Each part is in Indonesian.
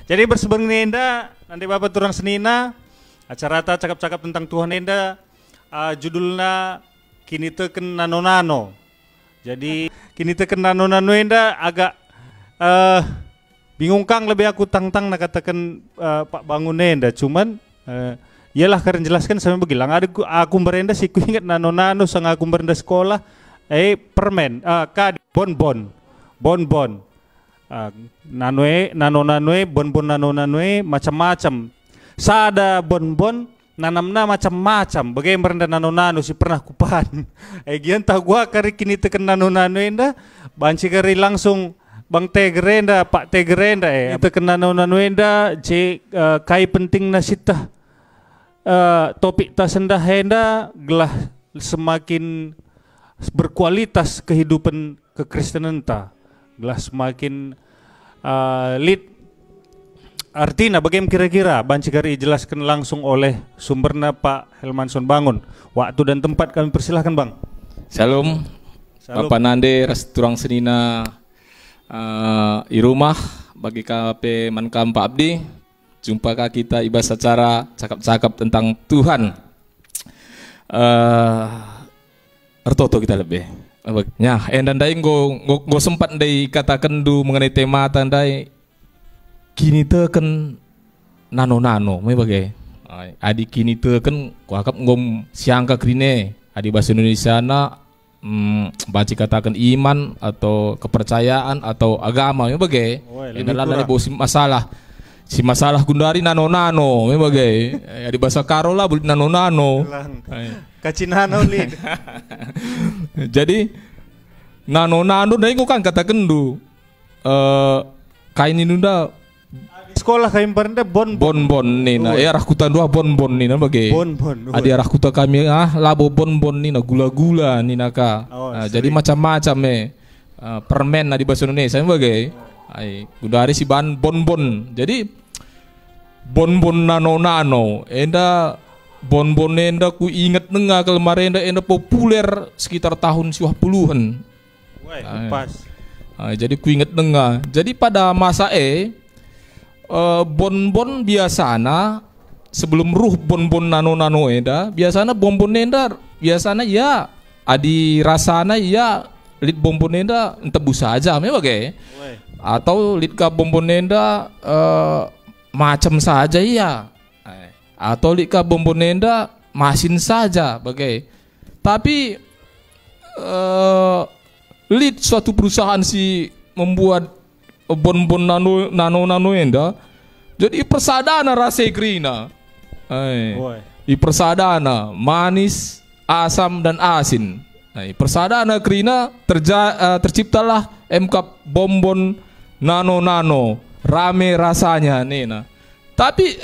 Jadi bersebeng nenda nanti Bapak turang senina acara ta cakap-cakap tentang Tuhan nenda judulnya kini teken nano-nano. Jadi kini teken nano-nano nenda agak bingung kang lebih aku tang-tang nak katakan Pak Bangun nenda cuman iyalah karena jelaskan sama begilang aku berenda sih ku ingat nano-nano sang aku berenda sekolah permen bonbon nano-nanoe bonbon nano-nanoe macam-macam sada bonbon nanamna macam-macam bagaimana berenda nano-nano si pernah kupan gian tahu gua kari kini teken nano-nano enda banci kari langsung Bang Tegerenda Pak Tegerenda teken nano-nano enda kai penting nasita topik tasenda henda gelah semakin berkualitas kehidupan kekristenan ta gelah semakin lead artinya bagaimana kira-kira banci kari jelaskan langsung oleh sumbernya Pak Helmanson Bangun. Waktu dan tempat kami persilahkan Bang. Shalom. Bapak Nande turang senina di rumah bagi KP Mankam Pak Abdi. Jumpakah kita ibas secara cakap-cakap tentang Tuhan. Ertoto kita lebih. Ya, dan dai go sempat dai katakan du mengenai tema tandai kini teken nano-nano, me bagai. Adi kini teken kuakap ngom siangka krine. Adi bahasa Indonesia na baca katakan iman atau kepercayaan atau agama, me bagai. Enalah dari bosi masalah. Si masalah gundari nano-nano, me bagai. Adi bahasa Karola bulit nano-nano. Kacinano lid. Jadi nano-nano dari kau kan katakan du kain ini nunda sekolah kain berenda bonbon nih na arah kuta dua bonbon nih na bagai bonbon adi arah kuta kami labo bonbon nih na gula-gula nih naka jadi macam-macam permen na di bahasa Indonesia bagai gundari si bahan bonbon jadi bonbon nano-nano enda bonbon enda ku ingat nengah kemarin enda populer sekitar tahun 90-an. Pas. Jadi ku ingat nengah. Jadi pada masa bonbon biasana sebelum ruh bonbon nano-nano enda biasana bonbon enda biasana ya adi rasana ya lit bonbon enda tebu saja me bagai. Atau lit ka bonbon enda macam saja ya. Atau lika bombonenda masin saja bagai tapi lead suatu perusahaan si membuat bonbon nano enda jadi persadana rasa krina i persadana manis asam dan asin persadana krina terciptalah MK bonbon nano rame rasanya nena tapi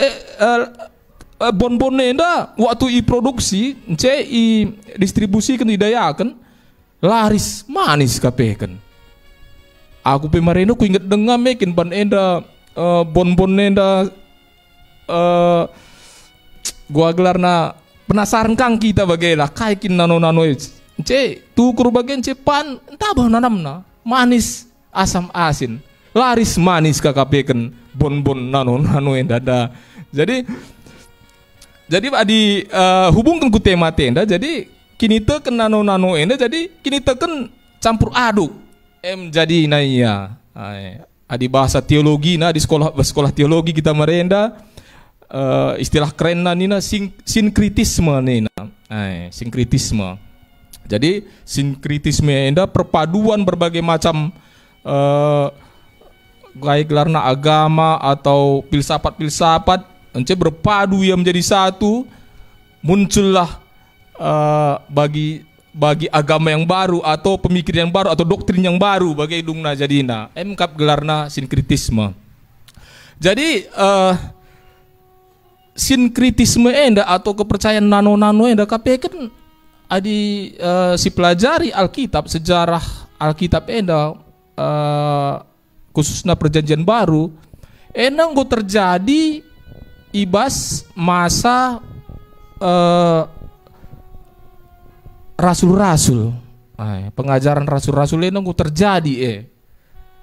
bonbon nenda waktu i produksi i distribusi kan didayakan laris manis kapekan aku pemarino ku inget dengar mekin ban enda bonbon nenda gua gelarna penasaran kang kita bagailah kaikin nano tukur bagian pan entah bah nanamna manis asam asin laris manis kakapekan bonbon nano enda da jadi adi hubungkan ku tema tenda jadi kini teken nano enda jadi kini teken campur aduk jadi naya adi bahasa teologi na di sekolah teologi kita merenda istilah keren na nina sinkritisme nina sinkritisme jadi sinkritisme enda perpaduan berbagai macam gaya gelarna agama atau filsafat berpadu yang menjadi satu muncullah bagi agama yang baru atau pemikiran yang baru atau doktrin yang baru bagi dungna jadina MKap gelarna sinkritisme. Jadi sinkritisme enda atau kepercayaan nano enda kapekan adi si pelajari Alkitab sejarah Alkitab enda khususnya perjanjian baru enda nggo terjadi ibas masa rasul-rasul pengajaran rasul-rasul ini terjadi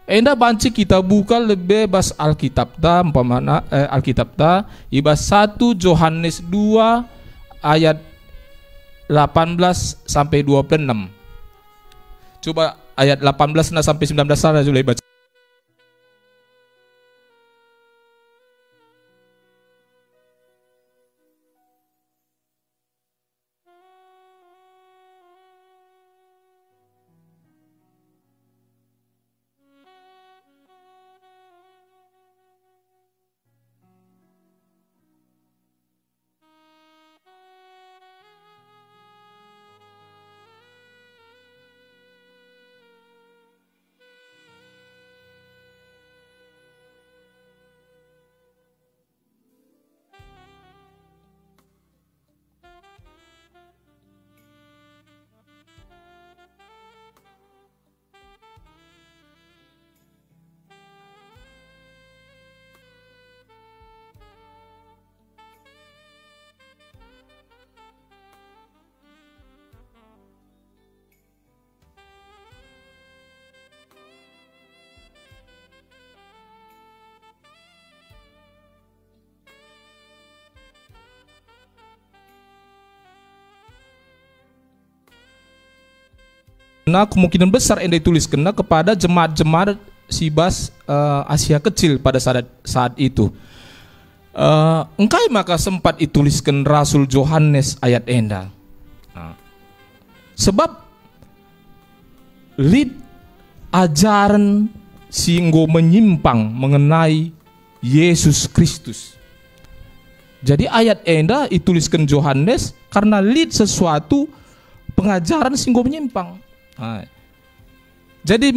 Enda banci kita buka lebih bas Alkitab da umpamana Alkitab da ibas 1 Yohanes 2 ayat 18 sampai 26. Coba ayat 18 sampai 19 sana boleh baca. Nah, kemungkinan besar Enda dituliskan kepada jemaat-jemaat Sibas Asia Kecil pada saat itu. Engkai maka sempat dituliskan Rasul Yohanes ayat Enda. Nah, sebab lid ajaran singgo menyimpang mengenai Yesus Kristus. Jadi ayat Enda dituliskan Yohanes karena lid sesuatu pengajaran singgo menyimpang. Nah, jadi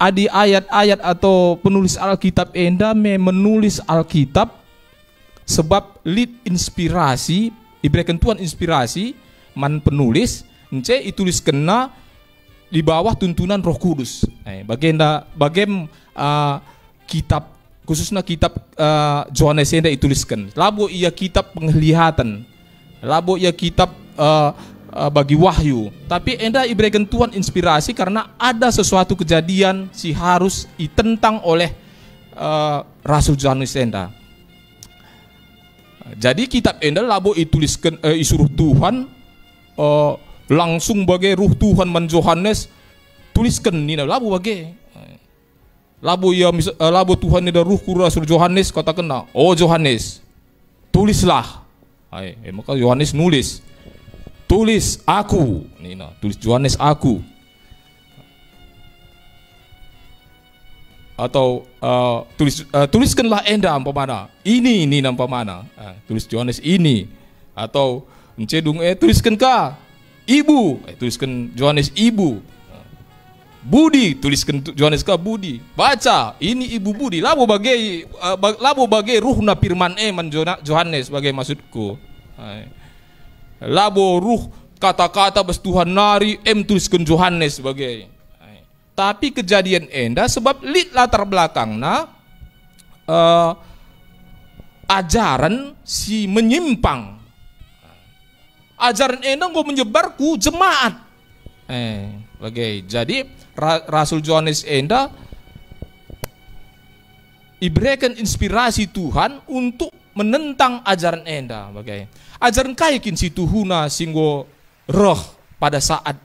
adi ayat-ayat atau penulis Alkitab Enda menulis Alkitab sebab lead inspirasi diberikan Tuhan inspirasi man penulis ence ditulis kena di bawah tuntunan Roh Kudus. Kitab khususnya kitab Yohanes Enda dituliskan. Labo ia kitab penglihatan, labo ia kitab bagi wahyu, tapi Enda diberikan Tuhan inspirasi karena ada sesuatu kejadian si harus ditentang oleh Rasul Yohanes Enda. Jadi kitab Enda labo dituliskan disuruh Tuhan langsung bagai ruh Tuhan man Yohanes tuliskan nina labo bagai labo ya labo Tuhan ada ruh ku Rasul Yohanes katakan oh Yohanes tulislah. Maka Yohanes nulis. Tulis aku, Nina, tulis Yohanes aku. Atau tuliskanlah Enda umpamana. Ini Nina umpamana. Tulis Yohanes ini. Atau encedung tuliskan ka ibu, tuliskan Yohanes ibu. Budi, tuliskan Yohanes ka Budi. Baca, ini ibu Budi. Labo bagai ruhna firman man Yohanes sebagai maksudku. Labo ruh kata-kata bas Tuhan nari tuliskan Yohanes sebagai. Tapi kejadian Enda sebab latar belakang ajaran si menyimpang. Ajaran Enda nggak menyebarku jemaat. Bagai. Jadi Rasul Yohanes Enda diberikan inspirasi Tuhan untuk menentang ajaran Enda. Bagai. Ajaran kayakin si Tuhuna singgo roh pada saat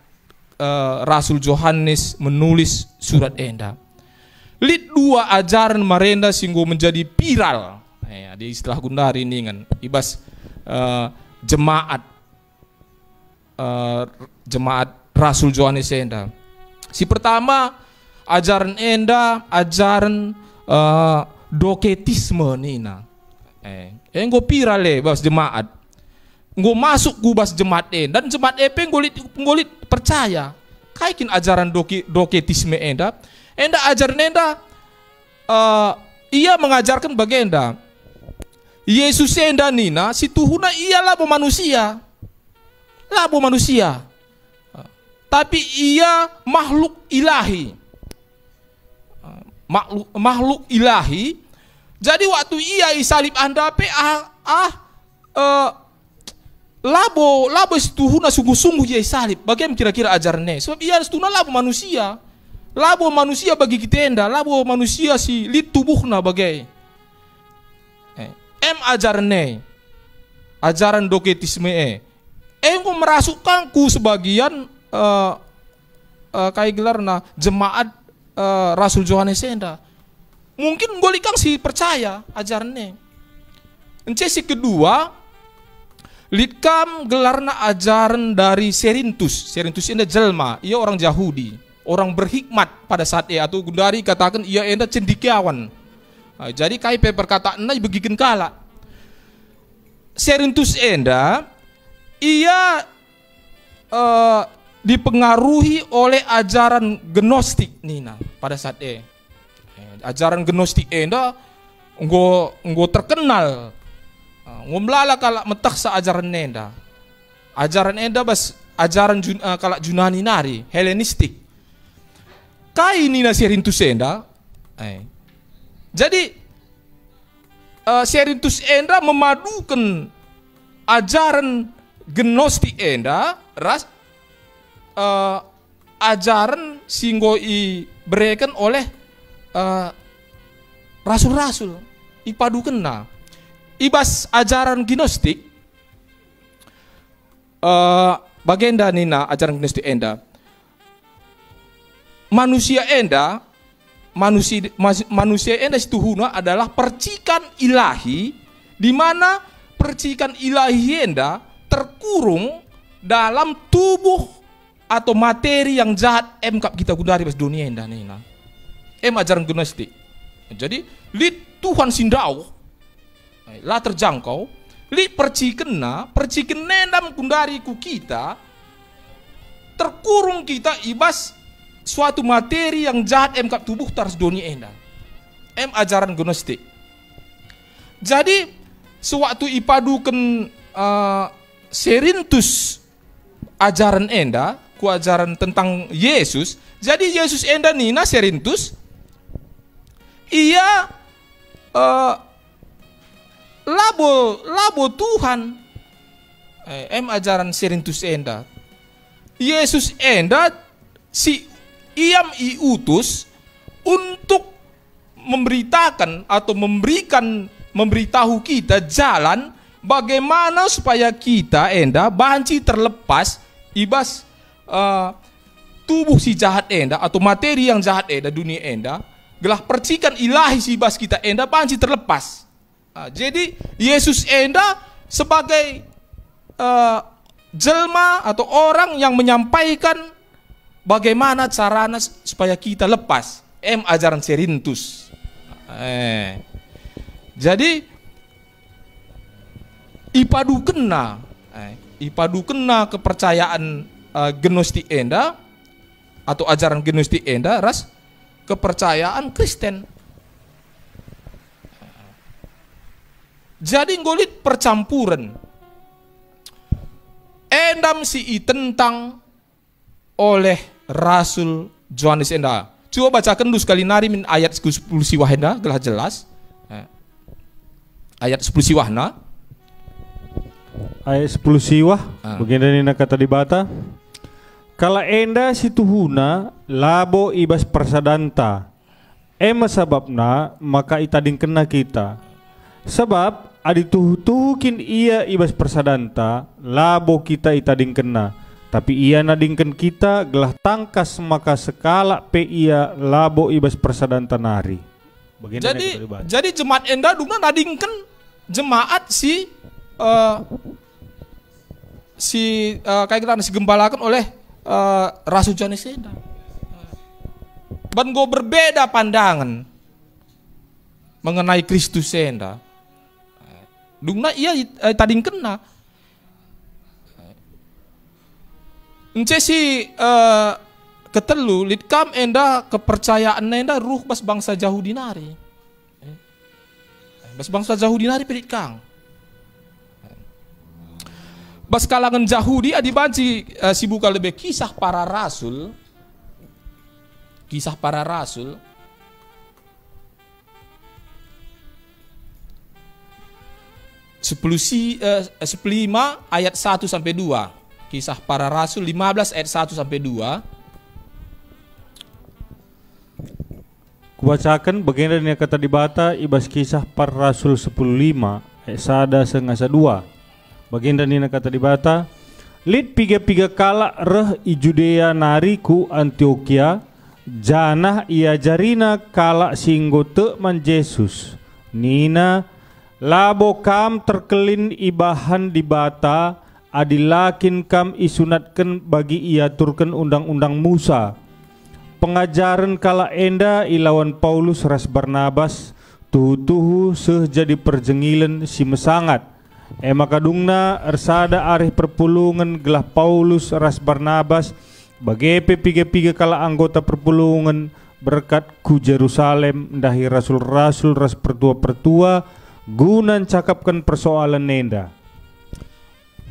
Rasul Yohanes menulis surat Enda. Lid dua ajaran marenda singgo menjadi viral. Ada istilah gundari ini kan. Ibas jemaat Rasul Yohanes Enda. Si pertama ajaran Enda, ajaran doketisme nina. Enggo viral bas jemaat. Nggo masuk gubas jemaat dan jemaat ngolit percaya. Kaikin ajaran doketisme Enda ajaran Enda ia mengajarkan bagi Enda Yesus Enda nina si Tuhuna ialah manusia. Labo manusia. Tapi ia makhluk ilahi. Makhluk ilahi. Jadi waktu ia isalib Anda labo setuhuna sungguh-sungguh ia salib. Bagaimana kira-kira ajarannya? Sebab ia setuhuna labo manusia. Labo manusia bagi kita enda, labo manusia si lit tubuhna bagai. Ajaran ne, ajaran doketisme engko merasukkan ku sebagian kayak gelar na jemaat Rasul Yohanes enda. Mungkin golikang si percaya ajaran ne. Ence si kedua, litkam gelarna ajaran dari Serintus. Serintus enda jelma, ia orang Yahudi, orang berhikmat pada saat atau gundari katakan ia enda cendikiawan. Nah, jadi kai perkataan na begiken kala. Serintus enda ia dipengaruhi oleh ajaran gnostik nina pada saat ajaran gnostik enda nggo terkenal ngomlala kala metak sa ajaran enda. Ajaran enda bas ajaran kala Yunani nari Helenistik. Kai nina Serintus enda. Jadi Serintus enda memadukan ajaran gnostik enda ras ajaran singgo berikan oleh rasul-rasul ipadukan na ibas ajaran gnostik bagenda nina ajaran gnostik enda manusia enda situhuna adalah percikan ilahi, di mana percikan ilahi enda terkurung dalam tubuh atau materi yang jahat kap kita gudari pas dunia enda nina. Ajaran gnostik. Jadi lit Tuhan sindau lah terjangkau, lit percikan nendam gundari ku kita terkurung kita ibas suatu materi yang jahat kap tubuh taras dunia enda. Ajaran gnostik. Jadi sewaktu ipadukan Serintus ajaran enda ku ajaran tentang Yesus. Jadi Yesus enda nina Serintus ia labo Tuhan. Ajaran Serintus enda Yesus enda si iam iutus untuk memberitakan atau memberitahu kita jalan bagaimana supaya kita enda banci terlepas ibas tubuh si jahat enda atau materi yang jahat enda dunia enda gelah percikan ilahi si ibas kita enda banci terlepas. Jadi Yesus enda sebagai jelma atau orang yang menyampaikan bagaimana caranya supaya kita lepas ajaran Serintus. Jadi ipadukenna kepercayaan gnostik enda atau ajaran gnostik enda ras kepercayaan Kristen. Jadi ngolit percampuran endam si tentang oleh Rasul Yohanes enda. Coba bacakan dulu sekali nari min ayat 10 siwah enda gelah jelas. Ayat 10 siwahna. Ayat 10 siwah. Begini nak kata di bata. Kala enda situhuna labo ibas persadanta. Sebabna maka itading kena kita. Sebab adituhukin ia ibas persadanta labo kita itading kena. Tapi ia nadingkan kita gelah tangkas maka sekala pe ia labo ibas persadanta nari. Jadi jemaat enda dungna nadingkan jemaat kayak kita gembalakan oleh Rasul Yohanes enda. Bango berbeda pandangan mengenai Kristus enda. Dungna ia tadingkan na. Ence si ketelu litkam enda kepercayaan enda ruh bas bangsa Yahudi nari. Bas bangsa Yahudi nari pelit kang. Bas kalangan Yahudi adibanci si buka lebih kisah para rasul. Kisah para rasul. Sepelima ayat 1 sampai 2. Kisah para Rasul 15 ayat 1 sampai 2. Kubacakan bagian yang kata dibata ibas kisah para rasul 10:5 sada sengasa 2. Bagian yang kata dibata lid piga-piga kala reh i Judea nari ku Antioquia janah ia jarina kala singgo te man Jesus nina labo kam terkelin ibahan dibata adilakin kam isunatkan bagi ia turken undang-undang Musa. Pengajaran kala enda ilawan Paulus ras Barnabas tuhu seh jadi perjengilan si mesangat. Makadungna ersada arih perpulungan gelah Paulus ras Barnabas bagepe piga-piga kala anggota perpulungan berkat ku Jerusalem ndahi rasul-rasul ras pertua-pertua gunan cakapkan persoalan nenda.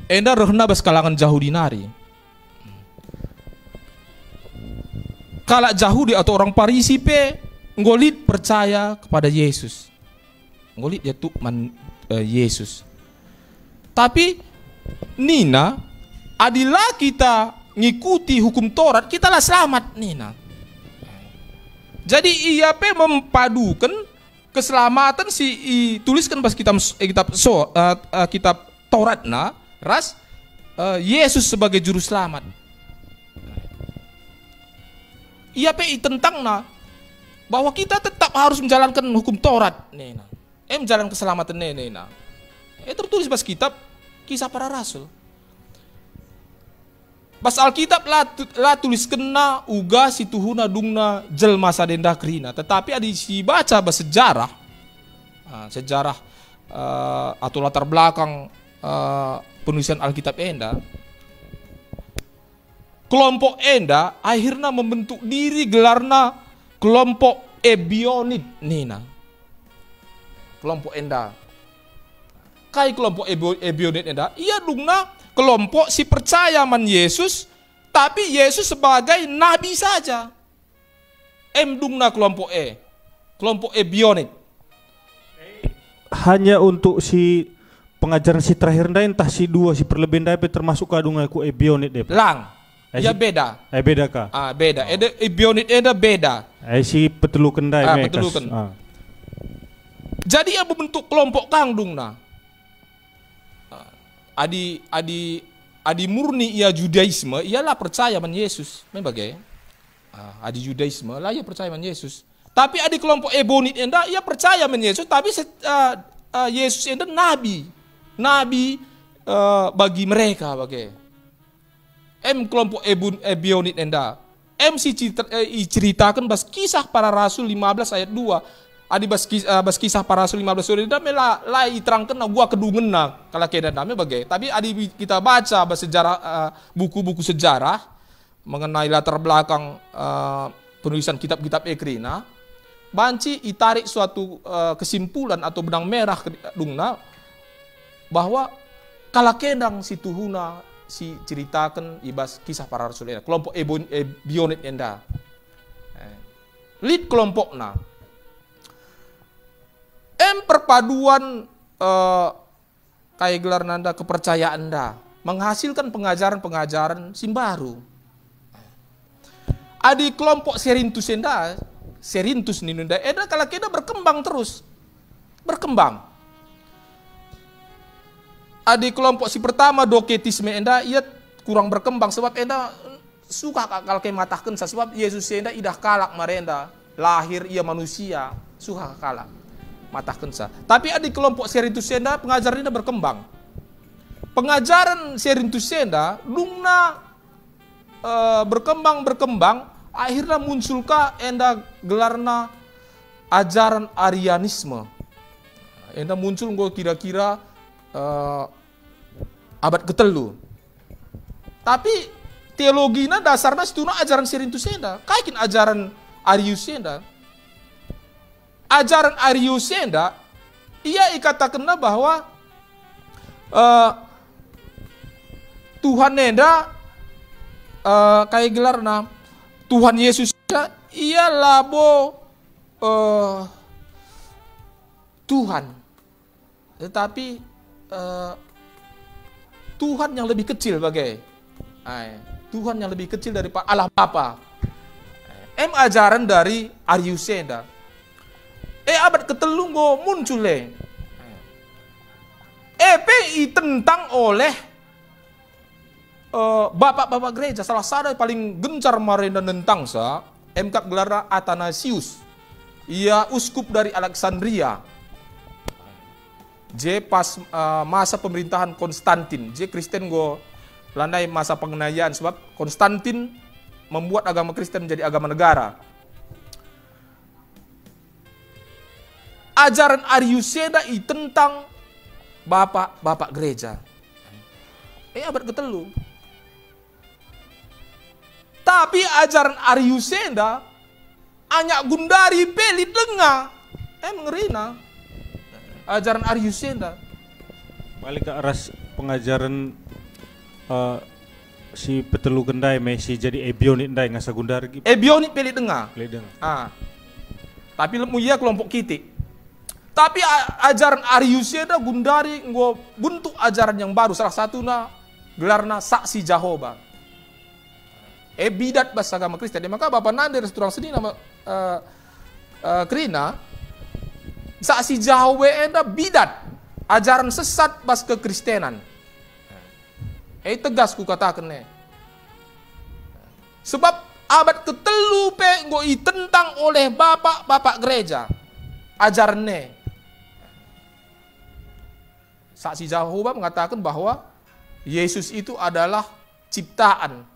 Enda rohna bas kalangan Yahudi nari. Kala Yahudi atau orang Parisi pe ngolit percaya kepada Yesus. Ngolit ya man Yesus. Tapi Nina adilah kita ngikuti hukum Taurat kita lah selamat Nina. Jadi ia pe mempadukan keselamatan si tuliskan pas kitab Taurat na ras Yesus sebagai juru selamat. Ia pe tentang na bahwa kita tetap harus menjalankan hukum Taurat nena. Menjalankan keselamatan nena. Tertulis pas kitab Kisah Para Rasul. Pas Alkitab lah tulis kena uga situhuna dungna jelma sadenda krina. Tetapi ada si baca bahas sejarah, sejarah atau latar belakang penulisan Alkitab enda. Kelompok enda akhirnya membentuk diri gelarna kelompok Ebionit nina. Kelompok enda. Kai kelompok Ebionit enda, ia dungna kelompok si percaya man Yesus, tapi Yesus sebagai nabi saja. Dungna kelompok kelompok Ebionit. Hanya untuk si pengajaran si terakhir entah si dua si perlebihan termasuk kadung aku Ebionit deh. Lang. Ya beda. Beda kah? Beda. Ebionit eda beda. Si petelukan dai petelukan. Jadi ia membentuk kelompok kangdung na. Adi murni ia Judaisme, ialah percaya man Yesus. Membagai. Adi Judaisme lah ia percaya man Yesus. Tapi adi kelompok Ebonit enda ia percaya man Yesus, tapi Yesus enda nabi. Nabi bagi mereka bagai. Kelompok Ebionit enda. Ceritakan bas kisah para rasul 15 ayat 2. Adi bas kisah para rasul 15 ayat 2 eda lai terangkan na gua kedungen na kala keda dame bagai. Tapi adi kita baca bas sejarah buku-buku sejarah mengenai latar belakang penulisan kitab-kitab ekrina. Banci itarik suatu kesimpulan atau benang merah dungna bahwa kala kedang si tuhuna si ceritakan ibas kisah para rasul enda kelompok Ebionit enda lead kelompok na perpaduan kayak gelar nanda kepercayaan anda menghasilkan pengajaran-pengajaran simbaru. Adi kelompok Serintus enda Serintus ninunda eda kalau kita berkembang terus berkembang. Adi kelompok si pertama Doketisme enda ia kurang berkembang sebab enda suka kalau kayak matahkan sebab Yesus enda idah kalak marenda lahir ia manusia suka kalak matahkan sa. Tapi adi kelompok Serintus enda pengajaran enda berkembang. Pengajaran Serintus enda lungna berkembang akhirnya munculkah enda gelarna ajaran Arianisme. Enda muncul kira-kira abad ketelu. Tapi teologinya dasarnya setuna ajaran Serintus enda. Kaikin ajaran Arius enda. Ajaran Arius enda ia ikatakan bahwa Tuhan enda kayak gelarna Tuhan Yesus ia labo Tuhan. Tetapi Tuhan yang lebih kecil bagai Tuhan yang lebih kecil daripada Allah Bapa. Ajaran dari Arius enda. abad ketelu go muncul EPI tentang oleh bapak-bapak gereja. Salah satu yang paling gencar marenda nentang sa MK gelara Athanasius. Ia uskup dari Alexandria. Pas masa pemerintahan Konstantin. Kristen go landai masa pengenayaan sebab Konstantin membuat agama Kristen menjadi agama negara. Ajaran Ariuseda tentang bapak-bapak gereja. Abad ketelu. Tapi ajaran Ariuseda hanya gundari pelit dengar. Mengerina. Ajaran Ariuseda. Balik ke arah pengajaran si petelu gendai Messi jadi ebionit ndai ngasa gundar gitu. Ebionit pelit dengar. Pelit dengar. Tapi mulia kelompok kita. Tapi ajaran Ariuseda gundari ngo bentuk ajaran yang baru. Salah satunya gelarna saksi Jehovah. Bidat bahasa agama Kristen. Maka Bapak Nander seturang seni nama Krina saksi Jehovah enda bidat. Ajaran sesat bas kekristenan. Tegas ku katakan sebab abad ketelu pe ngo tentang oleh bapak-bapak gereja. Ajarannya. Saksi Jehovah mengatakan bahwa Yesus itu adalah ciptaan.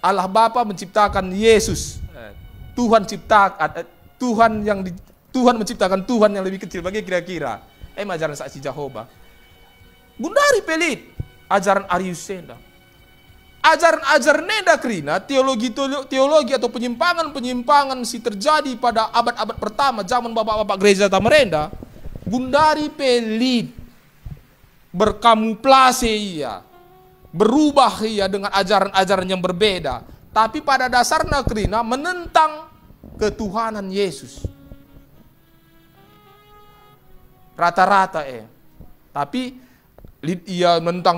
Allah Bapa menciptakan Yesus. Tuhan menciptakan Tuhan yang lebih kecil. Bagi kira-kira. Ajaran saksi Jehovah. Gundari pelit. Ajaran Ariuseda. Ajaran neda krina teologi atau penyimpangan si terjadi pada abad-abad pertama zaman bapak-bapak gereja tamarenda. Gundari pelit. Berkamuflase ia. Berubah ia dengan ajaran-ajaran yang berbeda. Tapi pada dasarnya krina menentang ketuhanan Yesus. Rata-rata Tapi ia menentang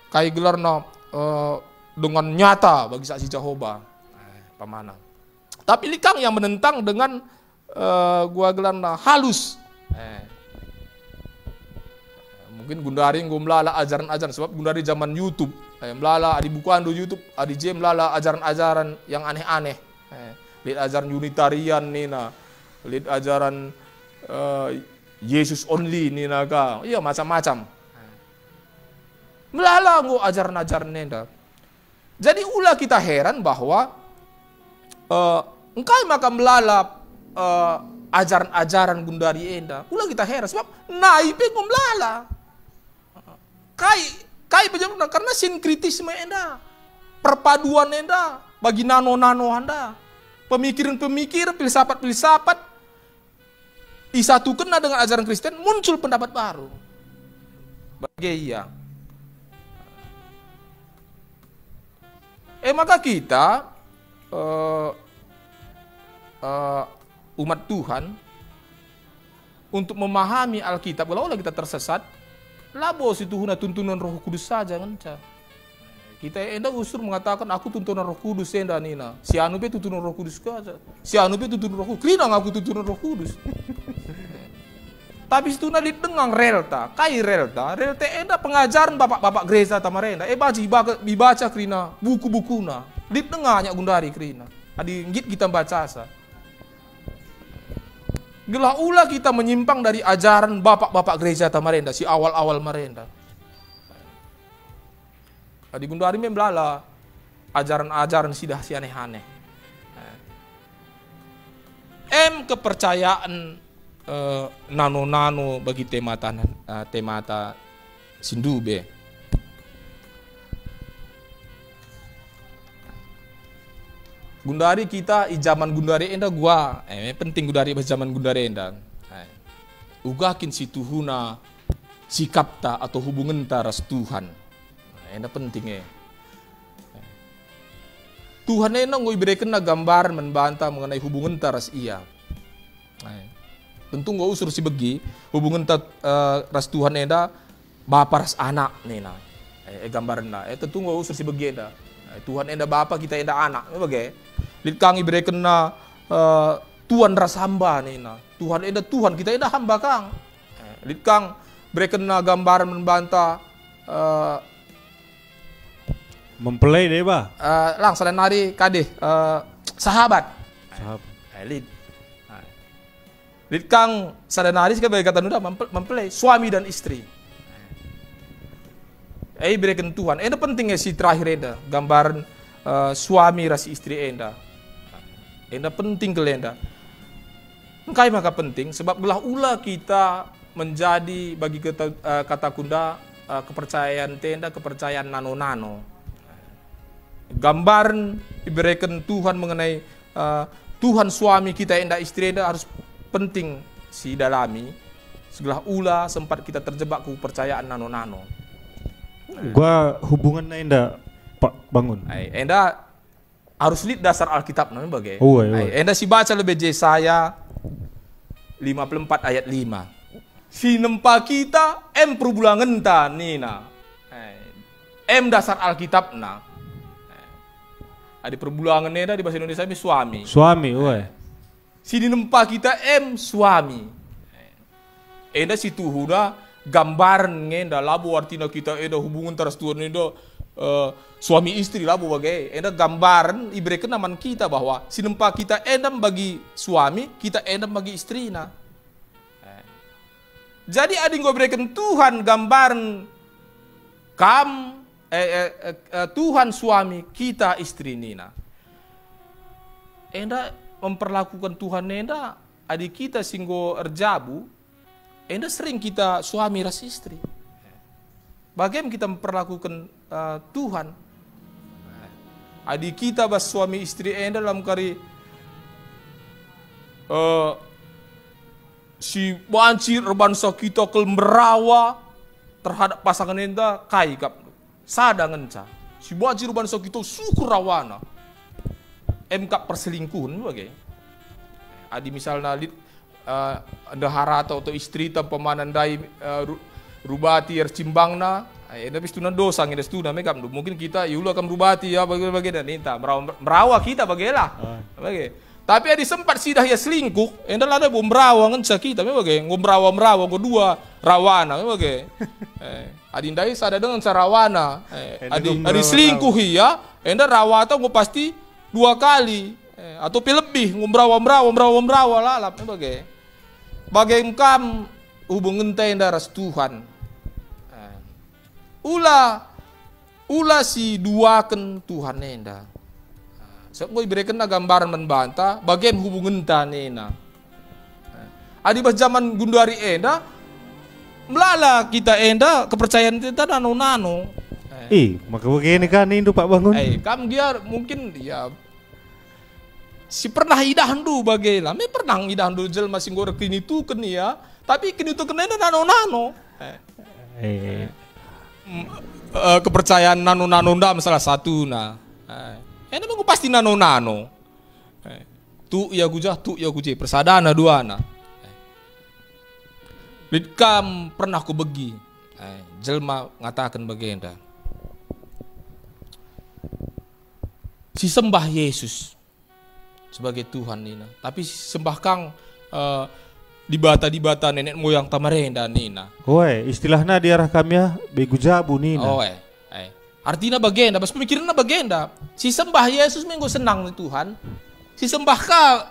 kayak gelarna dengan nyata bagi saksi Jehovah. Pemana. Tapi likang yang menentang dengan gua gelarna halus. Mungkin gundari gue melala ajaran-ajaran sebab gundari zaman YouTube. Melala adi bukuan do YouTube, adi J melala ajaran-ajaran yang aneh-aneh. Lihat ajaran Unitarian nina, lihat ajaran Yesus only nina ka. Iya macam-macam. Melala gue ajaran-ajaran nenda. Jadi ulah kita heran bahwa engkau maka melala ajaran-ajaran gundari enda. Ulah kita heran sebab naipe gue melala. Kai bagaimana? Karena sinkritisme enda, perpaduan enda, bagi nano-nano anda, pemikiran-pemikir, filsafat-filsafat, disatukan dengan ajaran Kristen, muncul pendapat baru. Bagi ia. Maka kita umat Tuhan untuk memahami Alkitab, kalau kita tersesat, labo si Tuhan tuntunan Roh Kudus saja kan. Kita enda usur mengatakan aku tuntunan Roh Kudus enda nina. Si anu be tuntunan Roh Kudus saja. Si anu be tuntunan Roh Kudus. Krina ngaku tuntunan Roh Kudus. Tapi situ nadi dengang relta, relta enda pengajaran bapak-bapak gereja tamarenda. Baji dibaca krina buku-bukuna. Di tengahnya gundari krina. Adi ngit kita baca sa. Gelah ulah kita menyimpang dari ajaran bapak-bapak gereja tamarenda, si awal-awal marenda. Di gundari membelala ajaran-ajaran sidah si aneh-aneh. Kepercayaan nano-nano bagi temata sindube. Gundari kita zaman gundari enda gua penting gundari zaman gundari enda. Ugakin si tuhuna sikapta atau hubungan taras Tuhan. Enda penting Tuhan enda ngoi berikan gambaran membantah mengenai hubungan taras ia. Tentu nggak usur si begi hubungan ras Tuhan enda bapa ras anak nena. Gambaran tentu nggak usur si begi enda. Tuhan enda bapa kita enda anak. Bagai Lit kang iberikan na Tuhan ras hamba nina. Tuhan eda Tuhan kita eda hamba kang. Lit kang berikan na gambaran membanta Mempelai deh bah. lang sadan nari kadeh sahabat. Lid. Lid kang sadan nari sebagai kata nuda mempelai suami dan istri. Berikan Tuhan. Eda pentingnya si terakhir eda gambaran suami ras istri enda. Enda penting ke enda. Engkai maka penting sebab belah ula kita menjadi bagi kata kunda kepercayaan tenda, kepercayaan nano-nano. Gambaran diberikan Tuhan mengenai Tuhan suami kita enda istri enda harus penting si dalami. Sebelah ula sempat kita terjebak ke kepercayaan nano-nano. Gua hubungannya enda Pak Bangun. Enda harus lihat dasar Alkitab namanya bagai. Enda si baca lebih Yesaya 54 ayat 5. Si nempa kita perbulangan ta nina. Dasar Alkitab na. Ada perbulangan neda di bahasa Indonesia ini suami. Suami, Si nempa kita suami. Enda si tuhuna gambaran ngenda labu artinya kita eda hubungan teras Tuhan eda suami istri labu bagai. Enda gambaran iberikan naman kita bahwa si nempa kita endam bagi suami, kita endam bagi istri na. Jadi ada yang gue berikan Tuhan gambaran Tuhan suami kita istri nina. Enda memperlakukan Tuhan enda adik kita singgo erjabu. Enda sering kita suami ras istri. Bagaimana kita memperlakukan Tuhan? Adik kita bas suami istri enda dalam kari si banci bangsa kita kel merawa terhadap pasangan enda kai kap sada ngenca si banci bangsa kita syukur rawana kap perselingkuhan bagai adi misalnya dahara atau istri tanpa manandai rubati cimbangna tapi stuna dosa ngedes stuna mekam mungkin kita yulu akan rubati ya bagi dan ninta merawa kita bagilah bagi. Tapi ada sempat sidah ya selingkuh, enda ada bom merawa ngenca kita, memang ngomrawa go dua rawana, memang adindai sada dengan sarawana, adi selingkuh ya, enda rawata go pasti 2 kali, atau lebih ngomrawa lalap, memang bagaimana hubungan tenda ras Tuhan, ula si duakan Tuhan enda. So, gue berikan gambaran membantah bagaimana hubungan tanena. Adi pas zaman gundari enda, melala kita enda kepercayaan kita nano. Maka begini kan itu Pak Bangun. Kam dia mungkin ya si pernah idahan dulu bagaimana? Me pernah idahan dulu jel masih gorek kini tuh kan ya, tapi kini tuh kena nano. Kepercayaan nano nda salah satu na. Ini memang pasti nano. Tu ya guje persadana dua na. Lidkam pernah ku begi. Jelma ngatakan bagenda. Si sembah Yesus sebagai Tuhan nina. Tapi sembah kang dibata nenek moyang tamarenda nina. Istilahnya di arah kami ya begu jabu nina. Artinya bagenda, pas pemikiran bagenda. Si sembah Yesus menggo senang nih Tuhan. Si sembah ka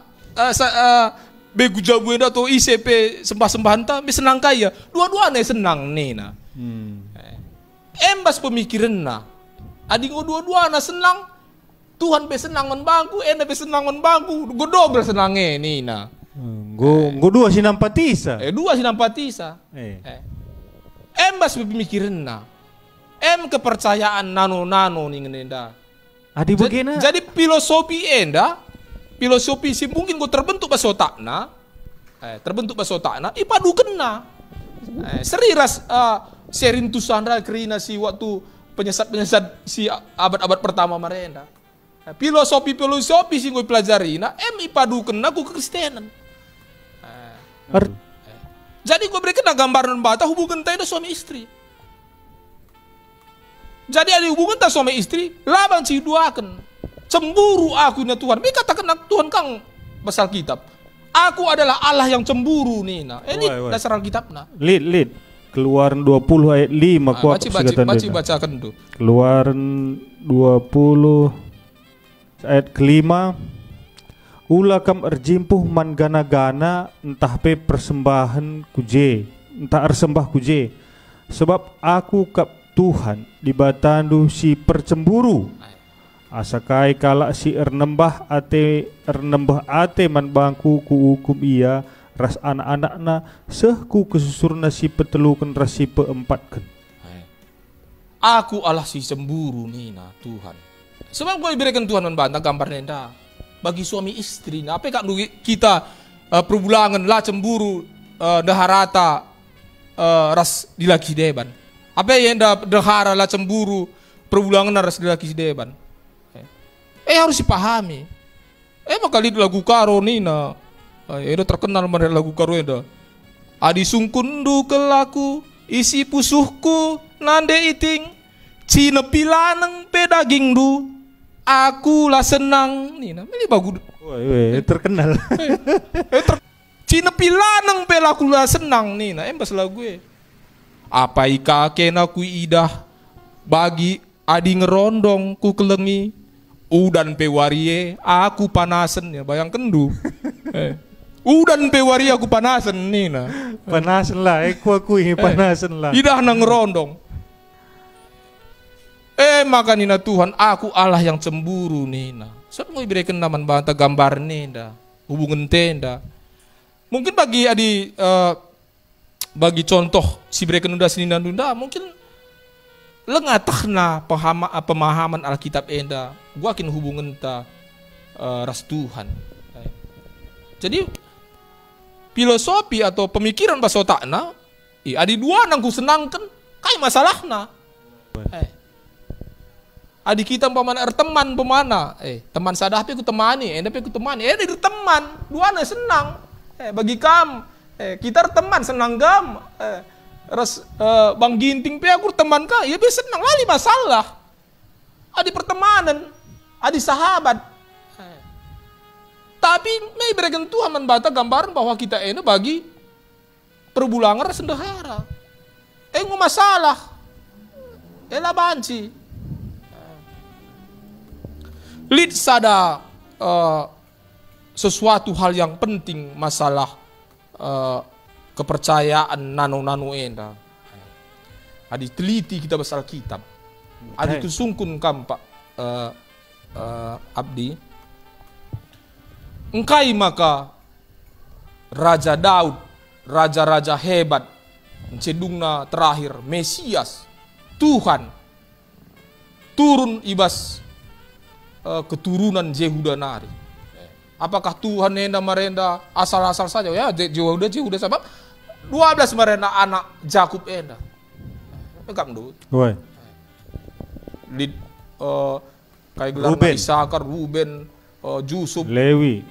begu jabu enda atau ICP sembah-sembahan ta be senang kaya. Dua-duanya senang nina. Embas pemikiran na. Adi ngo dua-duanya senang. Tuhan be senang membangku, enda be senang membangku. Go double senangnya nina. Go dua sinampatisa. Dua sinampatisa. Embas pemikiran na. Kepercayaan nano nih enda. Adi bagaimana? Jadi filosofi si mungkin gue terbentuk pas otakna, ipadu kena. Seriras serintusandra kerina si waktu penyesat si abad pertama merenda. Filosofi sih gue pelajari na, ipadu kena ku kekristenan. Jadi gue berikan gambaran bata hubungan tenda suami istri. Jadi ada hubungan tak suami istri, labang si duakan. Cemburu aku na Tuhan. Ini katakan Tuhan kang pasal kitab. Aku adalah Allah yang cemburu nina. Ini dasar Alkitab na. Lid. Keluaran 20 ayat 5 ku bacakan tu. Keluaran 20 ayat kelima. Ula kam erjimpuh man gana-gana entah pe persembahan kuje, entah ersembah kuje. Sebab aku kap Tuhan dibatandu si percemburu. Asakai kalak si ernembah ate man bangku ku hukum ia ras anak-anakna sehku kesusurna si petelukan ras si peempatkan. Aku Allah si cemburu nina Tuhan. Sebab gue berikan Tuhan membantah gambar nenda bagi suami istri. Apa kak kita perbulangan lah cemburu daharata ras dilaki deban. Apa yang dahara lah cemburu perbulangan ras dilaki deban. Harus dipahami. Maka di lagu karo nina. Itu terkenal mana lagu karo itu. Adi sungkundu kelaku isi pusuhku nande iting cina pilaneng pedaging du aku lah senang nina. Ini bagus. Terkenal. Cina pilaneng pelaku lah senang nina. Pas lagu apa ika kena ku idah bagi adi ngerondong ku kelengi udan pewarie aku panasen ya bayang kendu. Udan pewarie aku panasen nina. Panasen lah, aku ini panasen lah. Idah nang ngerondong. Maka nina Tuhan aku Allah yang cemburu nina. Sebab mau berikan naman banta gambar nenda hubungan tenda. Mungkin bagi adi bagi contoh si berikan udah sini nunda mungkin lengatahna pemahaman Alkitab enda gua akin hubungan ta ras Tuhan. Jadi filosofi atau pemikiran bahasa otakna adi dua nang ku senangkan kai masalahna. Adi kita pemana teman pemana teman sadah pe ku temani enda pe ku temani di teman dua na senang bagi kam kita teman senang gam ras Bang Ginting pe aku teman ka ya bisa senang lali masalah adi pertemanan adi sahabat tapi may berikan Tuhan membata gambaran bahwa kita ini bagi perbulangan sendahara ngu masalah banci lid sada sesuatu hal yang penting masalah kepercayaan nano enda. Adi teliti kita basal kitab. Adi tusungkun kampak abdi. Engkai maka Raja Daud, raja-raja hebat, cedungna terakhir Mesias, Tuhan turun ibas keturunan Yehuda nari. Apakah Tuhan enda merenda asal-asal saja ya Yehuda sebab 12 merenda anak Jakub enda. Enggak menurut. Woi. Kayak gelar Isakar, Ruben, Yusuf, Lewi.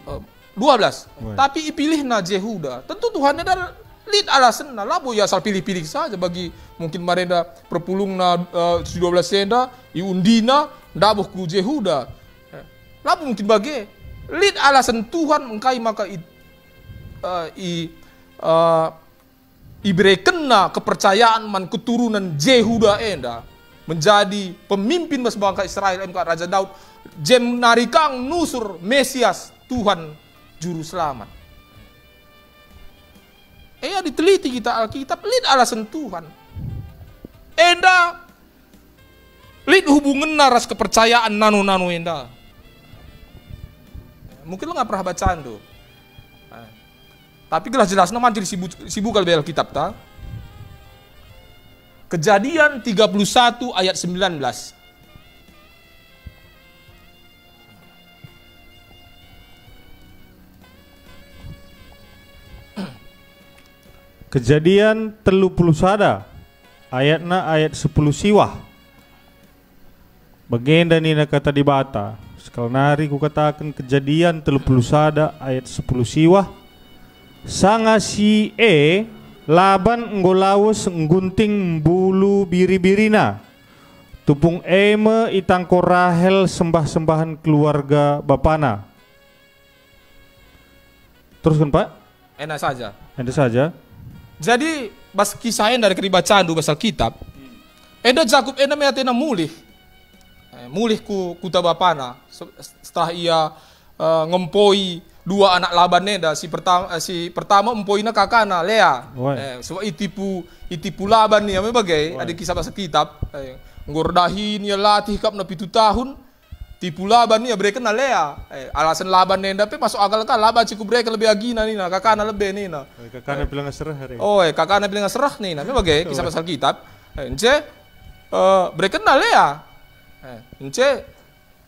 12. Tapi ipilih na Yehuda. Tentu Tuhan eda lid alasan na labu ya asal pilih-pilih saja bagi mungkin merenda perpulung na 12 enda iundina ndabuh ku Yehuda. Labu mungkin bagi lid alasan Tuhan engkai maka ibrekenna kepercayaan man keturunan Yehuda enda menjadi pemimpin mas bangsa Israel MK Raja Daud jem narikang nusur Mesias Tuhan juru selamat. Diteliti kita Alkitab lid alasan Tuhan enda lid hubungan naras kepercayaan nano enda. Mungkin lo nggak pernah bacaan tuh. Tapi jelas mancil sibuk kalau Alkitab ta. Kejadian 31 ayat 19. Kejadian 30 ayatna ayat 10 siwah. Bagenda nina kata di bata. Sekal nari ku katakan Kejadian 30 ayat 10 siwah. Sanga si Laban nggolawus nggunting bulu biri-birina. Tupung eme itangko Rahel sembah-sembahan keluarga bapana. Teruskan Pak. Enak saja. Ada saja. Jadi bas kisahnya dari keribacaan du basal kitab. Enda Jakub enda meatena mulih. Mulih ku kuta bapana. Setelah ia ngempoi dua anak Laban neda, si pertama empoina kakana Lea. Sebab itipu Laban nih apa bagai ada kisah bahasa kitab. Ngordahin ya latih kap na 7 tahun. Tipu Laban nih mereka na Lea. Alasan Laban nenda pe masuk akal kan Laban cukup mereka lebih agina nih na kakana lebih nih na. Kakana bilang serah hari. Kakana bilang serah nih na. Bagai kisah bahasa kitab. Mereka na Lea.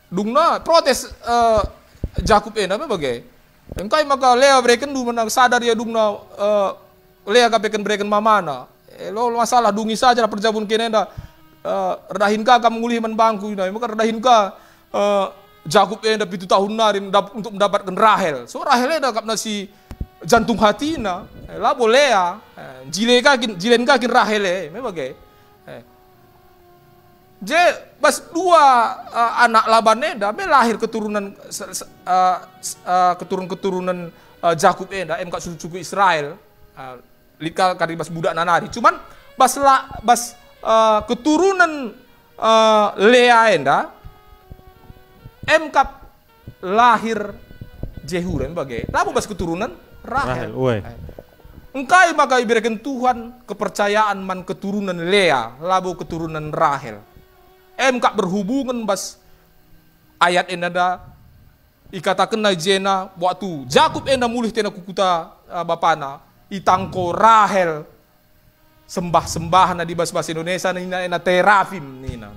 Dungna protes Jakub ena apa bagai. Engkai maka Lea breken du menang sadar ya dungna Lea kapeken breken mamana. Lo masalah dungi saja lah perjabun kenenda. Redahin ka kamu ngulih menbangku ina. Maka redahin ka Jakub ena 7 tahun nari untuk mendapatkan Rahel. So Rahel ena kapna si jantung hatina. Labo Lea. Jilen kakin Rahel me bagai. Bas dua anak Laban enda me lahir keturunan keturunan Jakub enda emka suku Israel lika karibas budak nanari cuman bas keturunan Lea enda emka lahir Jehuda bagai labu bas keturunan Rahel. Engkai maka iberikan Tuhan kepercayaan man keturunan Lea labu keturunan Rahel. Emka berhubungan bas ayat enda ikatakan na jena waktu Jakub enda mulih tena kukuta bapana itangko Rahel sembah-sembah na di bahasa Indonesia nina ena terapim nina.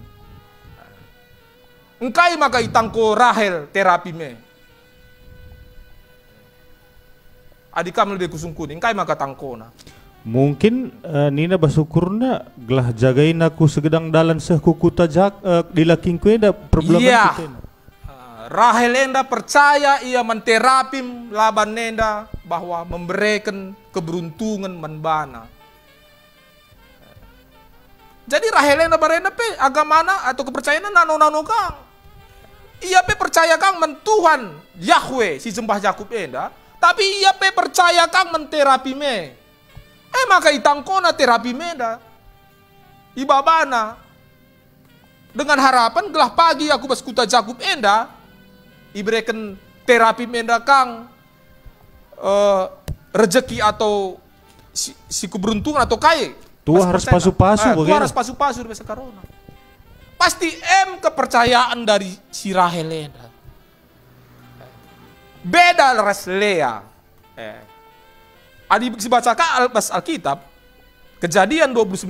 Engkai maka itangko Rahel terapime. Adikam lebih kusungkun, engkai maka tangkona. Mungkin Nina basukurna gelah jagain aku segedang dalan sehkukuta dilakingku enda perbulangan kita. Rahel enda percaya ia menterapim Laban enda bahwa memberikan keberuntungan menbana. Jadi Rahel enda barenda pe agamana atau kepercayaan nano kang. Ia pe percaya kang men Tuhan Yahweh si sembah Jakub enda, tapi ia pe percaya kang menterapime. Maka itangkona terapi meda ibabana dengan harapan gelah pagi aku baskuta Jakub enda iberikan terapi meda kang rezeki atau si keberuntungan atau kaya tua harus pasu-pasu tua harus pasu-pasu di masa corona pasti kepercayaan dari si Rahel enda beda ras Lea. Adi baca Alkitab Kejadian 29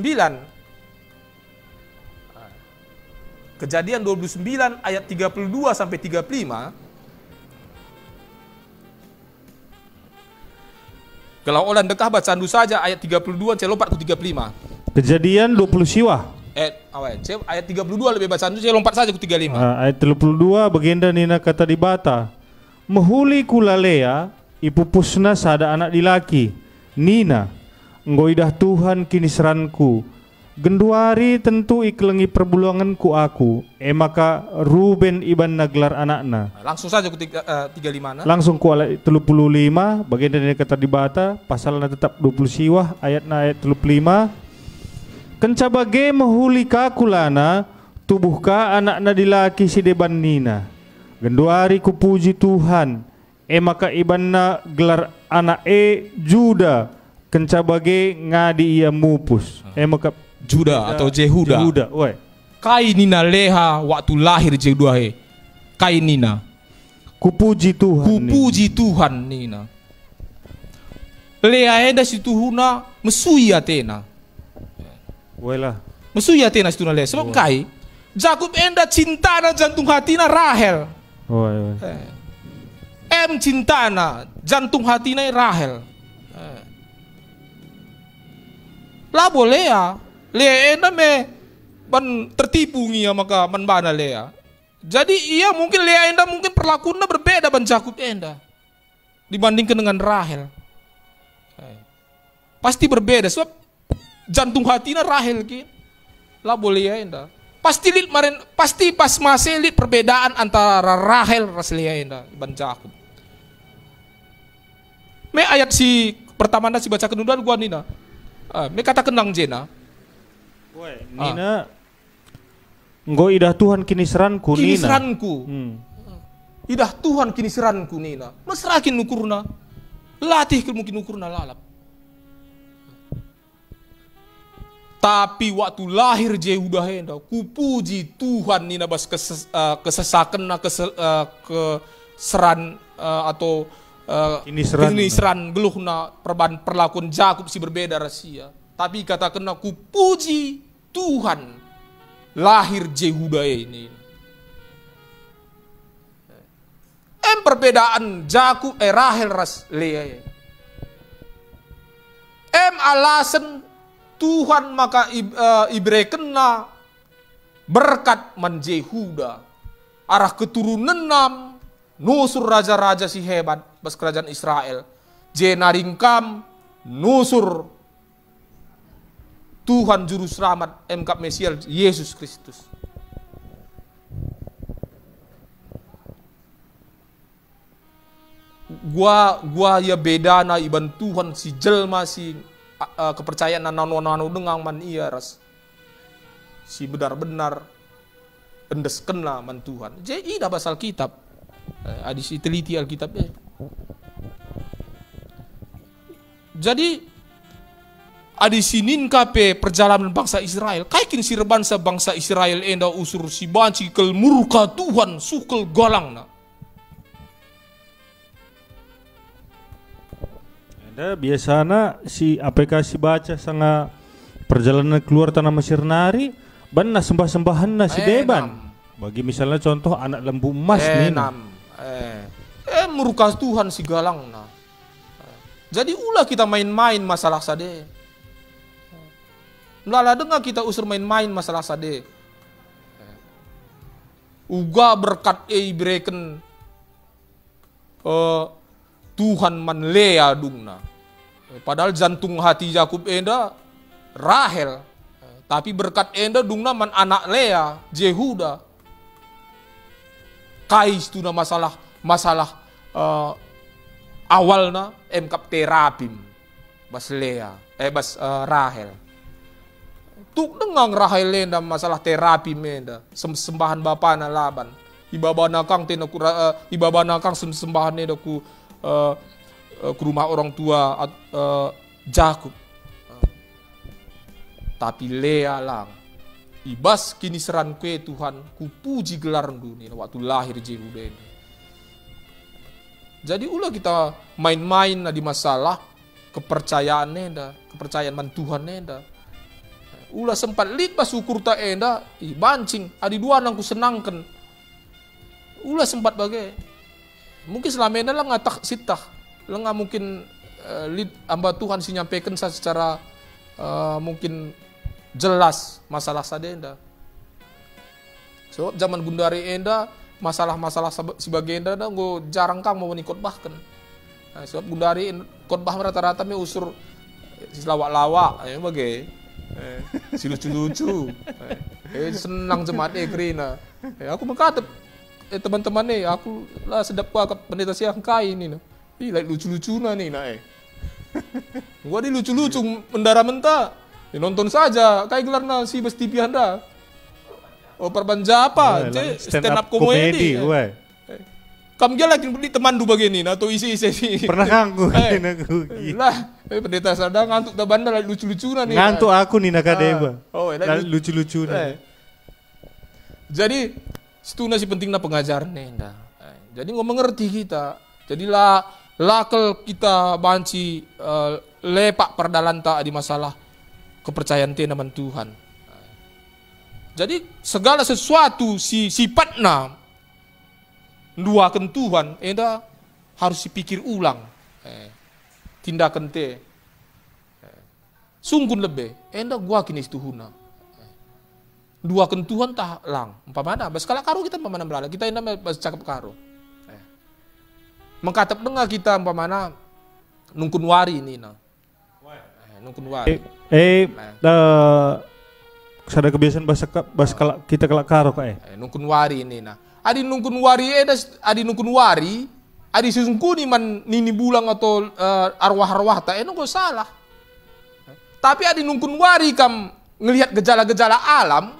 Kejadian 29 ayat 32 sampai 35. Kalau orang dekah bacandu saja ayat 32 saya lompat ke 35. Kejadian 20 siwah. Ayat 32 lebih bacandu saya lompat saja ke 35. Ayat 32 baginda nina kata di bata. Mehuli kula Lea ipupusna sada anak dilaki Nina ngoidah Tuhan kini seranku genduari tentu iklengi perbulanganku aku maka Ruben iban naglar anakna langsung saja ke 35 langsung ku ayat 35 bagian dari kata di bata pasalna tetap 20 siwah ayat 35 kenca bage mehuli kakulana tubuhka anakna dilaki si deban Nina genduari ku puji Tuhan maka ibanna gelar anak Juda kenca bage ngadi ia mupus maka Juda atau Jehuda kai nina leha waktu lahir Jehuda kai nina kupuji Tuhan nina leha eda situhuna mesui atena mesui atena situhuna leha sebab kai Jakub enda cinta na jantung hatina Rahel cintana jantung hatina Rahel. Labo Lea enda me tertipu ngia maka menbana Lea. Jadi ia mungkin Lea enda mungkin perlakuannya berbeda dengan Jakub enda dibandingkan dengan Rahel. Pasti berbeda sebab jantung hatina Rahel ki. Labo Lea enda. Pasti pas masih lihat perbedaan antara Rahel ras Lea enda ban Jakub. Me ayat si pertama si baca kenudan gua nina. Me kata kenang jena. Woi, Nina. Nggo idah Tuhan kini seranku Nina. Kini seranku. Idah Tuhan kini seranku Nina. Mesrakin nukurna. Latih mungkin nukurna lalap. Tapi waktu lahir Jehuda henda, kupuji Tuhan nina bas kesesakan keseran atau kini seran geluhna perlakuan Jakub si berbeda rahasia. Tapi katakan kupuji Tuhan lahir Jehuda ini. Perbedaan Jakub Rahel ras Lea. Alasan Tuhan maka ibrekena berkat man Jehuda arah keturunan nusur raja-raja si hebat bas kerajaan Israel jenaringkam nusur Tuhan juru selamat Mesias Mesias Yesus Kristus. Gua ya bedana iban Tuhan si jelma si kepercayaan nanu dengang man iya ras si benar-benar endes kena man Tuhan. Jadi dah pasal kitab adisi teliti Alkitab jadi adisinin kape perjalanan bangsa Israel kaikin si bangsa Israel enda usur si banci kel murka Tuhan sukel galang na. Biasanya si aplikasi baca sangat perjalanan keluar tanah Mesir nari banna sembah-sembahan na si Deban. Bagi misalnya contoh anak lembu emas nih. Murka Tuhan si galang na. Jadi ulah kita main-main masalah sade. Lala dengar kita usur main-main masalah sade. Uga berkat ibreken Tuhan man Lea dungna. Padahal jantung hati Yakub enda Rahel. Tapi berkat enda dungna man anak Lea, Jehuda. Kais tuna masalah awalna emkap terapim bas Lea, bas Rahel. Tuk dengang Rahel enda masalah terapi menda sembahan bapa na Laban. Ibabana kang sembahan enda ku ke rumah orang tua Jakub. Tapi Lea lang ibas kini seran kue Tuhan kupuji gelar dunia waktu lahir Jehuda ini. Jadi ulah kita main-main di masalah kepercayaan enda, kepercayaan man Tuhan enda. Ulah sempat lit pas ukur ta enda, bancing adi dua nangku senangkan. Ulah sempat bagai mungkin selama ini lah ngatak sitah, lah nggak mungkin lid amba Tuhan si nyampaikan secara mungkin jelas masalah sadenda. So zaman Gundari enda masalah-masalah sebagai enda gue jarang kang mau menikot bahkan. Nah, sebab Gundari khotbah rata-rata me usur lawak-lawak, bagai si lucu-lucu, senang jemaat kerina. Aku mengkatap teman-teman nih, aku lah sedap gua ke pendeta siang kai ini, like lucu-lucu nih, gua di lucu-lucu mendara mentah, nonton saja, kayak gelarna si besti pianda, perbanja apa, stand up komedi, kamu jalan lagi beli teman du begini, atau isi-isi, pernah nganggu, lah, pendeta sadar ngantuk dah bandar lucu-lucu nih, ngantuk aku nih nakadeba, lucu-lucu nih, jadi itu nasi pentingnya pengajaran nenda. Jadi nggak mengerti kita. Jadilah lakel kita banci lepak perdalan tak di masalah kepercayaan tenaman Tuhan. Jadi segala sesuatu sifatnya duakan Tuhan, enda harus dipikir ulang. Tindakan te. Sungguh lebih, enda gua kini tuhuna. Dua kentuhan tak lang, umpamana bas kala karo kita umpamana belala, kita ini bas cakap karo. Mengkatap dengar kita umpamana nungkun wari ini na. Nungkun wari. sada kebiasaan kita kelak karo nungkun wari ini nah. Adi nungkun wari adi sesungkuni man nini bulang atau arwah-arwah tak nunggu salah. Tapi adi nungkun wari kam ngelihat gejala-gejala alam,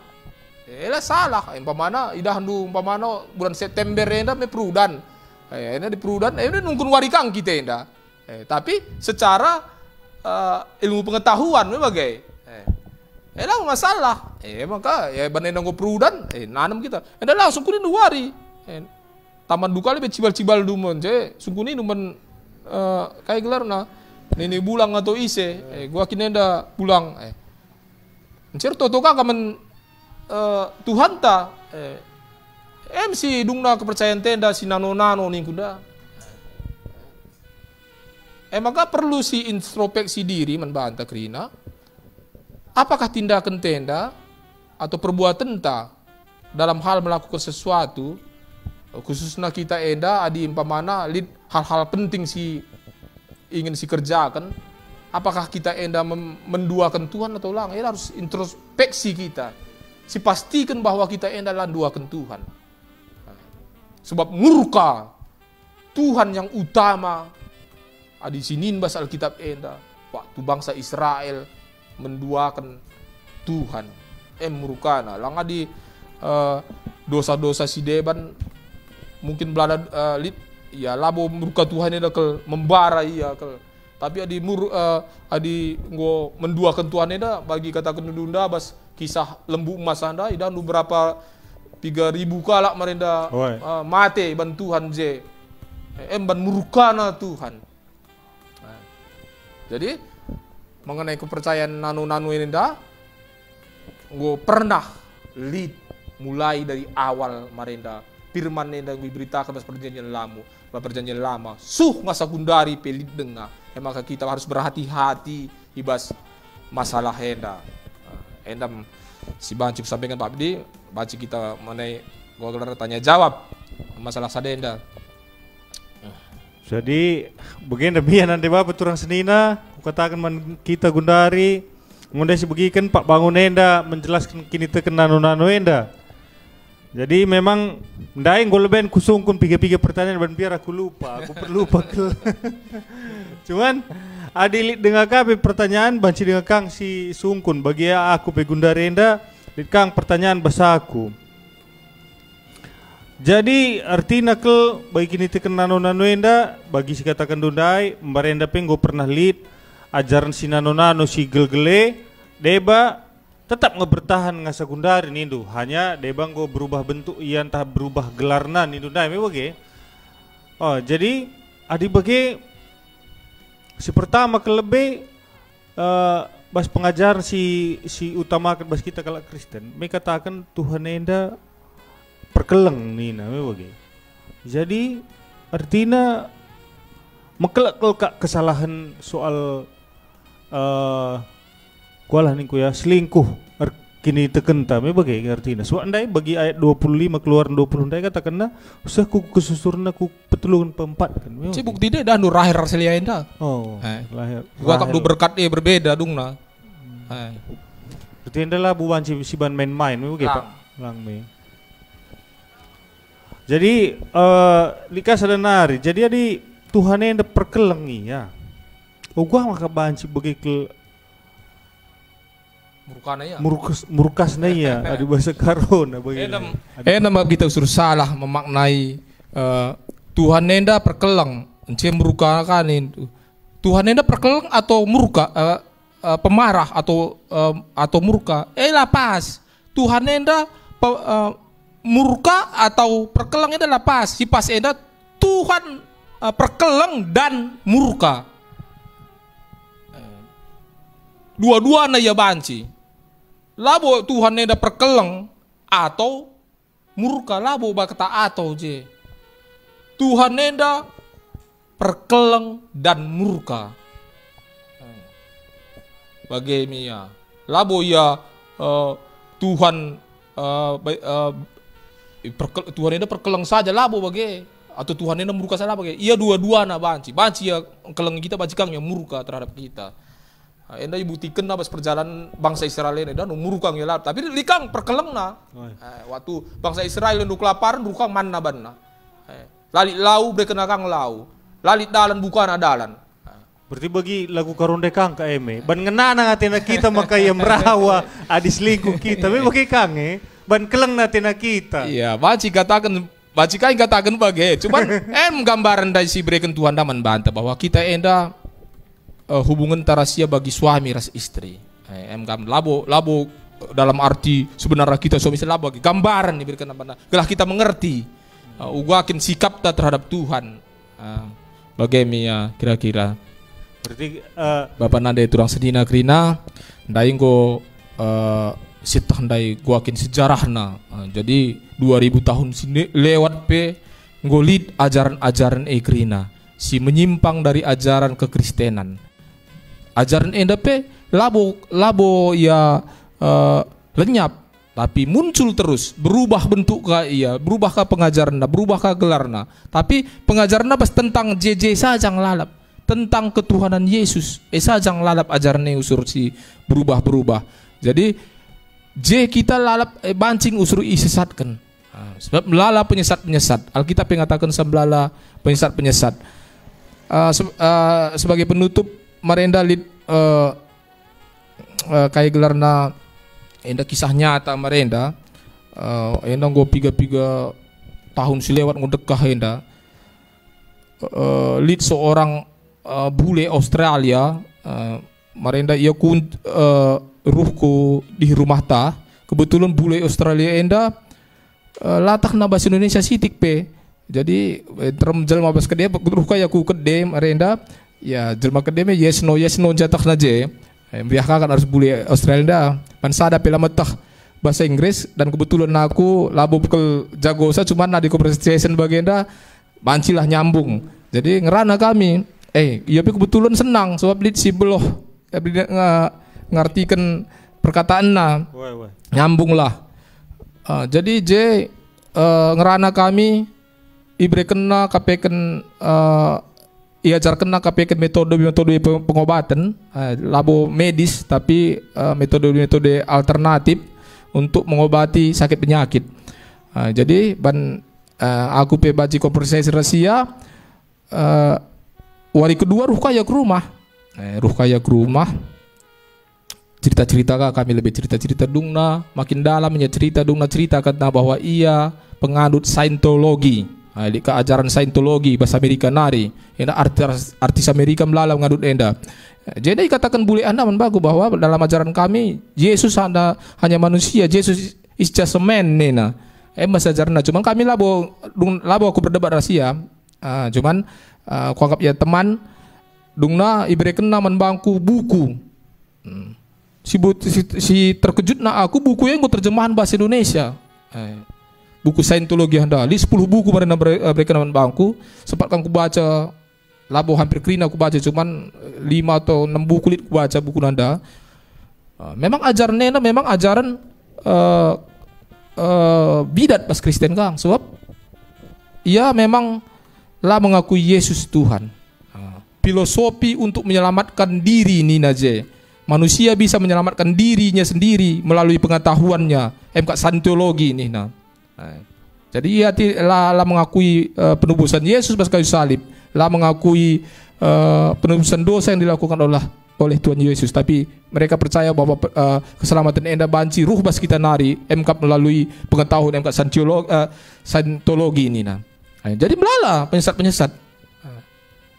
salah. Umpamana idah handu umpamana bulan September enda me prudan. Ena di prudan, nungkun wari kang kita enda. Tapi secara ilmu pengetahuan membagai lah masalah. Maka banai nunggu prudan, nanam kita. Enda langsung kunin wari. Taman duka lebih cibal-cibal dumon, sungkuni duman kayak gelar na. Nini bulang atau ise, gua kini enda bulang. Encir toto kamen Tuhan ta. MC dungna kepercayaan tenda si nano-nano nih kuda. Maka perlu si introspeksi diri membantah kerina. Apakah tindakan tenda atau perbuatan ta dalam hal melakukan sesuatu, khususnya kita enda adi impamana hal-hal penting si ingin si kerjakan. Apakah kita enda menduakan Tuhan atau lang? Harus introspeksi kita. Si pastikan bahwa kita enda landuakan Tuhan. Sebab murka Tuhan yang utama adi sinin bahasa Alkitab enda waktu bangsa Israel menduakan Tuhan murkana lang adi dosa-dosa si deban mungkin belada ya labo murka Tuhan enda kel membara iya kel tapi adi menduakan Tuhan enda bagi kata kendunda bas kisah lembu emas anda ida berapa 3.000 kalak merenda mate ban Tuhan je ban murkana Tuhan. Jadi mengenai kepercayaan nanu-nanu ini dah gue pernah lihat mulai dari awal merenda firman yang diberitakan pas perjanjian lama ngasa gundari pelit dengar maka kita harus berhati-hati ibas masalah endam si Bancik sampaikan Pak Bdi Bancik kita mengenai gua tanya jawab masalah sadenda. Jadi begini demikian nanti bapak turang senina katakan kita gundari ngundai si begikan Pak Bangun enda menjelaskan kini teken nano enda. Jadi memang ndaing gue lebih kusungkun pikir-pikir pertanyaan dan biar aku perlu lupa cuman adilit dengan kabe pertanyaan banci dengan kang si sungkun bagi aku pegundarenda dit kang pertanyaan bahasa aku. Jadi artinya ke bagi kini teken nano enda bagi si katakan dundai mbarenda penggo pernah lihat ajaran si nano si gelgele deba tetap ngebertahan ngasa gundari nindu hanya debang go berubah bentuk iya entah berubah gelarna nindu dai me bage. Oh jadi adi bage si pertama kelebe bas pengajaran si utamakan bas kita kalau Kristen me katakan Tuhan enda perkeleng nina me bage. Jadi artinya mekelak kesalahan soal kualah ningku ya selingkuh kini tekenta me bagai artinya so andai bagi ayat 25 keluaran 20 andai katakan usah ku kesusurna ku petulungan peempat kan si bukti dia dah nur lahir selia enda lahir gua kap du berkat dia berbeda dung na berarti enda lah bu banci si ban main-main me bagai Pak lang me jadi lika sadanari jadi adi Tuhan enda perkelengi ya gua maka banci bagai ke murkas na ya ada bahasa karona bagaimana nama kita suruh salah memaknai Tuhan nenda perkelang ence merukakan itu Tuhan nenda perkelang atau murka pemarah atau murka lapas Tuhan nenda murka atau perkelang itu lapas si pas enda Tuhan perkelang dan murka dua-duanya ya banci labo Tuhan neda perkeleng atau murka labo bakta atau je Tuhan neda perkeleng dan murka bagaimana labo ya Tuhan Tuhan neda perkeleng saja labo bagai atau Tuhan neda murka saja bagai iya dua-duanya banci ya keleng kita banci kang yang murka terhadap kita. Enda ibutikan na bas perjalanan bangsa Israel ini dan umurukang ya tapi likang perkeleng na. Waktu bangsa Israel nu kelaparan rukang manna banna. Lalit lau bekenakang lau. Lalit dalan bukan dalan. Berarti bagi lagu karonde kang ka eme. Ban ngenana ngatina kita makaya merawa adis lingkung kita. Tapi bagi kang ban keleng natina kita. Iya, baci kain katakan bagai. Cuman gambaran dari si breken Tuhan daman bantah bahwa kita enda hubungan tarasia bagi suami ras istri. Labo dalam arti sebenarnya kita suami istri labo gambaran diberikan apa? Gelah kita mengerti ugakin sikap terhadap Tuhan. Bagaimana kira-kira? Berarti Bapak nanda turang sedina krina, ndaing go sitah ndai guakin sejarahna. Jadi 2000 tahun sini lewat pe ngolit ajaran-ajaran krina, si menyimpang dari ajaran kekristenan. Ajaran enda pe labo ya lenyap, tapi muncul terus, berubah bentuk berubah pengajaran, berubah gelarna. Tapi pengajaran pas tentang JJ saja lalap, tentang ketuhanan Yesus, saja lalap ajarannya usur si berubah. Jadi kita lalap bancing usur isesatkan. Sebab melala penyesat. Alkitab mengatakan sebelala penyesat. Sebagai penutup marenda lid kayak gelarna enda kisah nyata marenda enda go piga tahun silewat ngedekah enda lid seorang bule Australia marenda ia kun ruhku di rumah ta kebetulan bule Australia enda latak na bahasa Indonesia sitik pe jadi terem jelma bas kedem ruhka ya ku kedem marenda ya jelma kedeme yes no jatah naje biar kan harus bule Australia pansada pela metah bahasa Inggris dan kebetulan aku labo bekel jago sa cuman na di conversation bagenda bancilah nyambung jadi ngerana kami iya kebetulan senang sebab lid si beloh ngartikan perkataan na nyambung lah jadi ngerana kami ibre kena kapeken iajar kena kapeken metode pengobatan labo medis tapi metode alternatif untuk mengobati sakit penyakit. Jadi aku pe baci konferensi rahasia wari kedua ruh kaya ke rumah cerita kami lebih cerita dungna makin dalamnya cerita kata bahwa ia penganut Scientology. Di keajaran Scientology bahasa Amerika nari enda artis Amerika melalang ngadut enda jadi katakan bule anda menbagu bahwa dalam ajaran kami Yesus hanya manusia, Yesus is just a man nena bahasa ajaran cuman kami labo aku berdebat rahasia cuman aku anggap ya teman dungna ibreken naman bangku buku si terkejut na aku buku yang terjemahan bahasa Indonesia buku Scientology anda, 10 buku pada berikan nama bangku, sempat kan ku baca, labo hampir krina ku baca, cuman 5 atau 6 buku lit ku baca buku nanda. Memang ajarannya memang ajaran bidat pas Kristen kang, sebab ia memang lah mengakui Yesus Tuhan. Filosofi untuk menyelamatkan diri ni naje. Manusia bisa menyelamatkan dirinya sendiri melalui pengetahuannya. Scientology ni nah. Jadi ia lah mengakui penebusan Yesus pas kayu salib, lah mengakui penebusan dosa yang dilakukan oleh Tuhan Yesus. Tapi mereka percaya bahwa keselamatan enda banci ruh bas kita nari melalui pengetahuan Scientology ini nah. Jadi melala penyesat.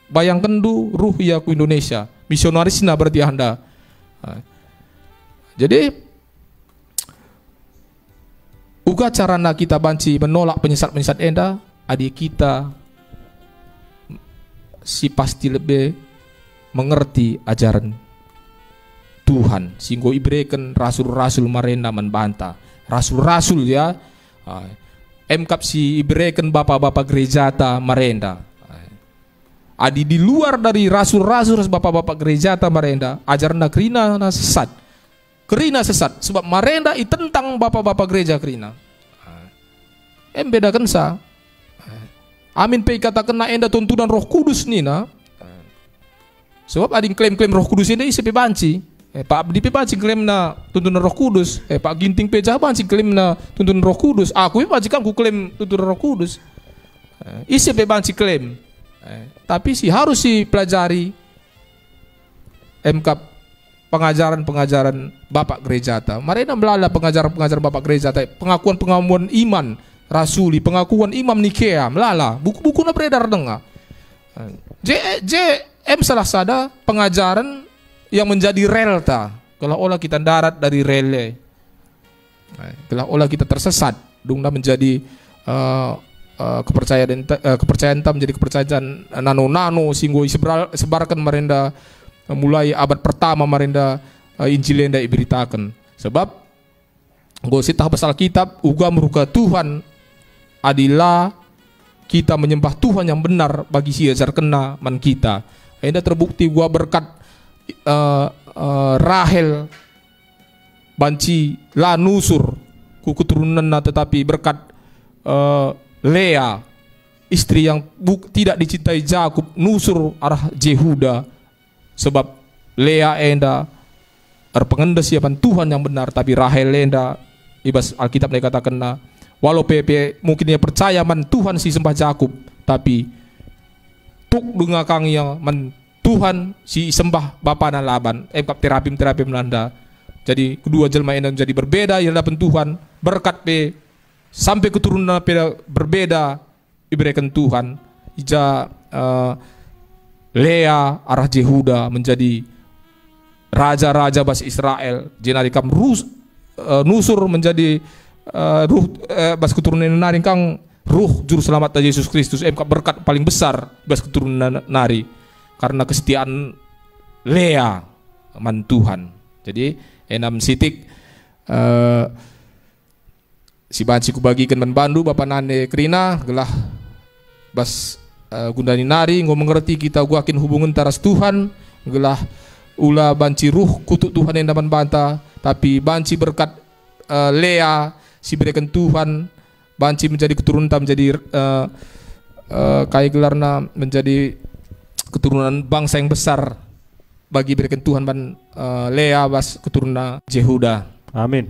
Bayangkan ruh ya ku Indonesia, misionarisna berarti anda. Jadi uga carana kita banci menolak penyesat enda adik kita si pasti lebih mengerti ajaran Tuhan sehingga ibreken rasul-rasul marenda membantah rasul-rasul ya si ibreken bapak-bapak gereja ta marenda adi di luar dari rasul-rasul bapak-bapak gereja ta marenda ajaran krina sesat sebab marenda tentang bapak-bapak gereja krina bedakan sa amin pe katakan na enda tuntunan Roh Kudus nina Sebab ada yang klaim-klaim Roh Kudus ini isi banci. Pak Abdi banci klaim na tuntunan Roh Kudus. Pak Ginting Peja banci klaim na tuntunan Roh Kudus. Aku banci kan ku klaim tuntunan Roh Kudus. Isi banci klaim. Tapi sih harus sih pelajari MK pengajaran-pengajaran Bapak Gereja ta. Marina melala pengajaran-pengajaran Bapak Gereja ta. Pengakuan-pengakuan iman rasuli, pengakuan imam Nikea melala. Buku-buku na beredar dengar. JM salah sada pengajaran yang menjadi rel ta. Kalau olah kita darat dari rel, kalau olah kita tersesat, dungna menjadi kepercayaan tam menjadi kepercayaan nano singgo sebarkan merenda mulai abad pertama merenda Injil yang diberitakan. Sebab gosita pasal kitab uga meruka Tuhan adilah kita menyembah Tuhan yang benar bagi siajar kena man kita. Enda terbukti gua berkat Rahel banci la nusur ku keturunan tetapi berkat Lea istri yang tidak dicintai Yakub nusur arah Jehuda. Sebab Lea enda pengendes siapan Tuhan yang benar, tapi Rahel enda ibas Alkitab dikatakan walau PP mungkin dia percaya man Tuhan si sembah Yakub, tapi tuk dengakang yang man Tuhan si sembah bapa na Laban terapi melanda. Jadi kedua jelma ini menjadi berbeda yang dapat Tuhan berkat pe sampai keturunan pe berbeda diberikan Tuhan. Ija Lea arah Jehuda menjadi raja-raja bas Israel. Jenarikam nusur menjadi bas keturunan nari kang ruh juru selamat Yesus Kristus berkat paling besar bas keturunan nari karena kesetiaan Lea man Tuhan. Jadi enam sitik si banci ku bagikan man bandu Bapak Nane Krina gelah bas gundani nari ngo mengerti kita guakin hubungan taras Tuhan gelah ula banci ruh kutuk Tuhan yang dapat banta, tapi banci berkat Lea si berikan Tuhan banci menjadi keturunan menjadi kayak gelarna menjadi keturunan bangsa yang besar bagi berikan Tuhan ban Lea bas keturunan Jehuda. Amin.